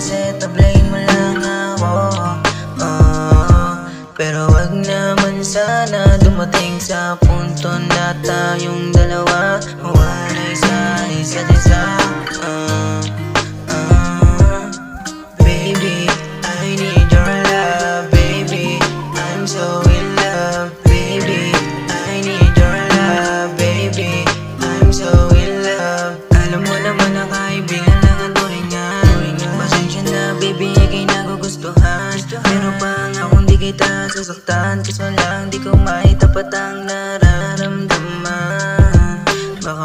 kasi tablayin mo lang ako. Pero wag naman sana dumating sa punto na tayong dalawa walay sa isa't isa. Baby, I need your love. Baby, I'm so in love. Baby, I need your love. Baby, I'm so in love. Alam mo naman na kaibigan lang ang turingan. Pasensya na baby, ika'y nagugustuhan. Pero pa nga kung di kita sasaktan, kaso lang di ko maitapat ang nararamdaman. Baka